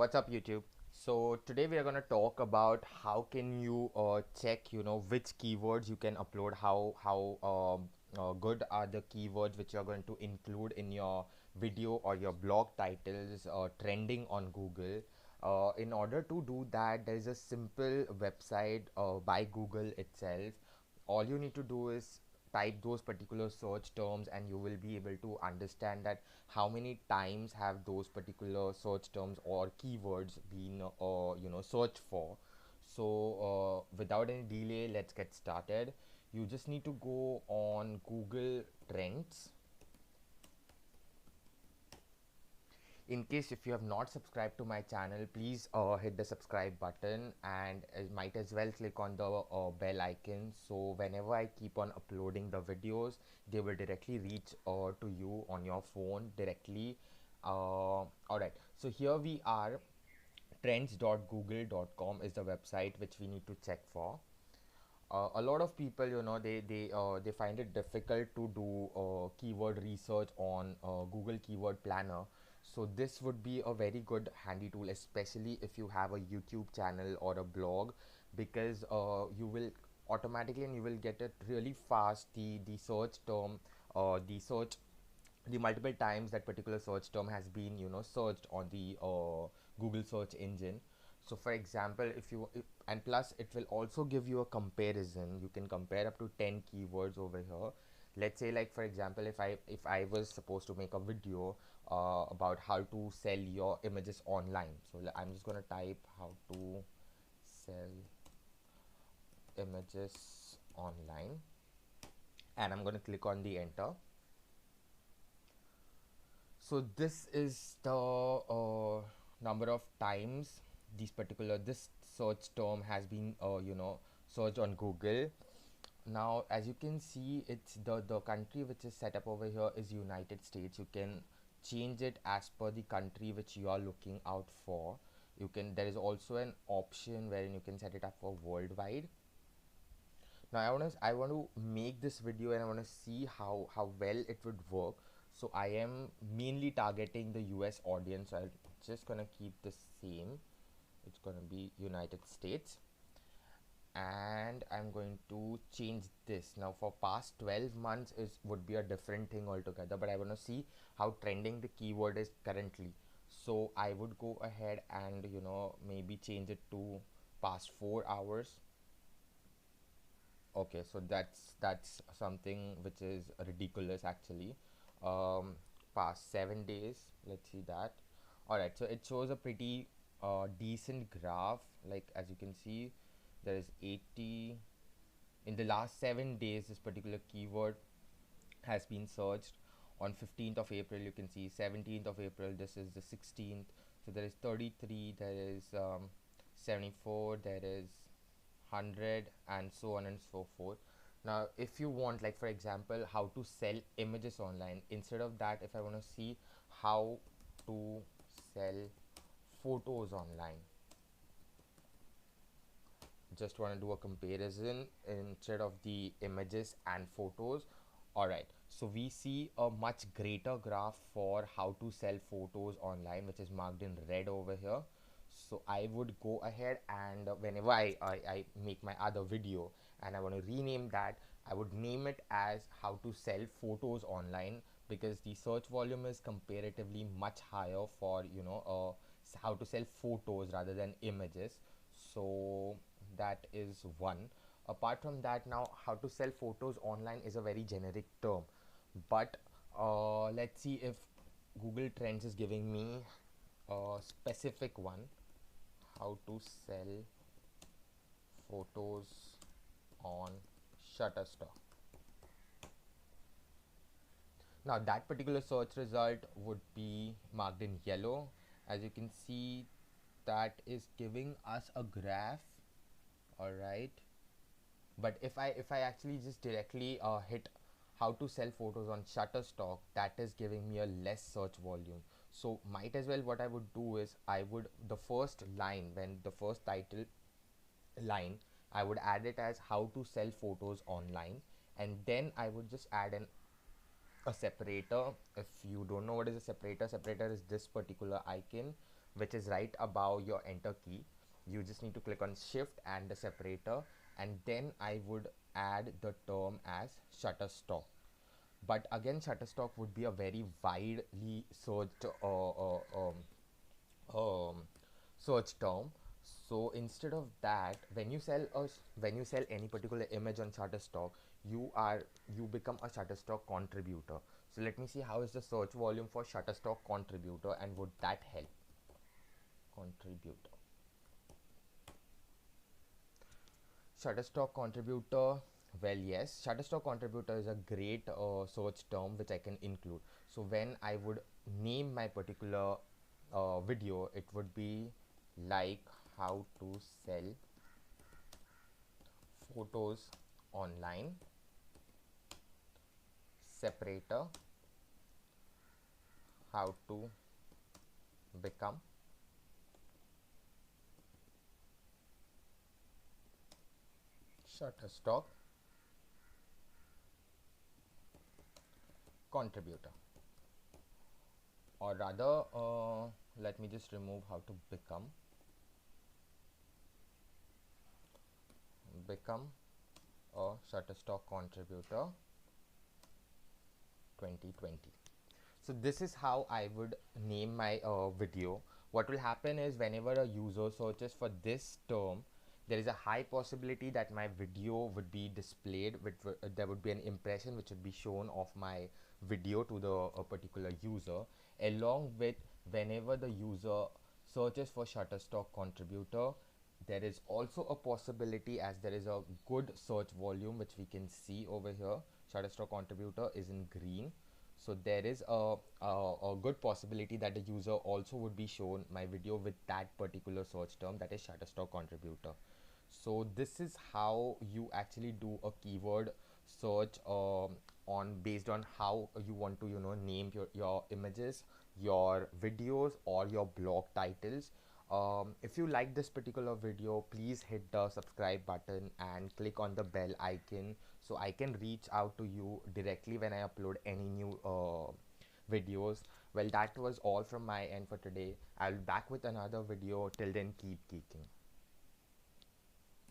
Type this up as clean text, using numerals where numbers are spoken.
What's up, YouTube? So today we are going to talk about how can you check, which keywords you can upload, how good are the keywords which you're going to include in your video or your blog titles trending on Google. In order to do that, there is a simple website by Google itself. All you need to do is type those particular search terms and you will be able to understand that how many times have those particular search terms or keywords been searched for. So without any delay, let's get started. You just need to go on Google Trends. In case if you have not subscribed to my channel, please hit the subscribe button and might as well click on the bell icon, so whenever I keep on uploading the videos, they will directly reach to you on your phone directly. Alright, so here we are. Trends.google.com is the website which we need to check for. A lot of people, they find it difficult to do keyword research on Google Keyword Planner. So this would be a very good handy tool, especially if you have a YouTube channel or a blog, because you will automatically and you will get it really fast, the search term, the search, the multiple times that particular search term has been searched on the Google search engine. So for example, and plus it will also give you a comparison. You can compare up to 10 keywords over here. Let's say, like, for example, if I was supposed to make a video about how to sell your images online. So I'm just going to type how to sell images online, and I'm going to click on the enter. So this is the number of times this search term has been searched on Google. Now, as you can see, it's the country which is set up over here is United States. You can change it as per the country which you are looking out for. There is also an option wherein you can set it up for worldwide. Now I want to make this video and I want to see how well it would work. So I am mainly targeting the US audience, so I'm just gonna keep the same. It's gonna be United States, and I'm going to change this. Now for past 12 months is would be a different thing altogether, but I want to see how trending the keyword is currently. So I would go ahead and maybe change it to past 4 hours. Okay, so that's something which is ridiculous actually. Past 7 days, let's see that. All right, so it shows a pretty decent graph. Like, as you can see, there is 80 in the last 7 days. This particular keyword has been searched. On 15th of April, you can see 17th of April, this is the 16th. So there is 33, there is 74, there is 100, and so on and so forth. Now if you want, like, for example, how to sell images online, instead of that, if I want to see how to sell photos online, just want to do a comparison instead of the images and photos. All right, so we see a much greater graph for how to sell photos online, which is marked in red over here. So I would go ahead and whenever I make my other video and I want to rename that, I would name it as how to sell photos online, because the search volume is comparatively much higher for how to sell photos rather than images. So that is one. Apart from that, now how to sell photos online is a very generic term, but let's see if Google Trends is giving me a specific one. How to sell photos on Shutterstock. Now that particular search result would be marked in yellow. As you can see, that is giving us a graph. All right, but if I actually just directly hit how to sell photos on Shutterstock, that is giving me a less search volume. So might as well, what I would do is, I would, the first line, when the first title line, I would add it as how to sell photos online, and then I would just add a separator. If you don't know what is a separator, separator is this particular icon which is right above your enter key. You just need to click on shift and the separator, and then I would add the term as Shutterstock. But again, Shutterstock would be a very widely searched um, search term. So instead of that, when you sell any particular image on Shutterstock, you become a Shutterstock contributor. So let me see how is the search volume for Shutterstock contributor, and would that help? Contributor. Shutterstock contributor. Well, yes, Shutterstock contributor is a great search term which I can include. So when I would name my particular video, it would be like how to sell photos online, separator, how to become Shutterstock contributor. Or rather, let me just remove how to become a Shutterstock contributor 2020. So this is how I would name my video. What will happen is whenever a user searches for this term, there is a high possibility that my video would be displayed with there would be an impression which would be shown of my video to the particular user, along with whenever the user searches for Shutterstock contributor, there is also a possibility, as there is a good search volume which we can see over here. Shutterstock contributor is in green, so there is a good possibility that the user also would be shown my video with that particular search term, that is Shutterstock contributor. So this is how you actually do a keyword search on based on how you want to name your images, your videos, or your blog titles. If you like this particular video, please hit the subscribe button and click on the bell icon so I can reach out to you directly when I upload any new videos. Well, that was all from my end for today. I'll be back with another video. Till then, keep geeking.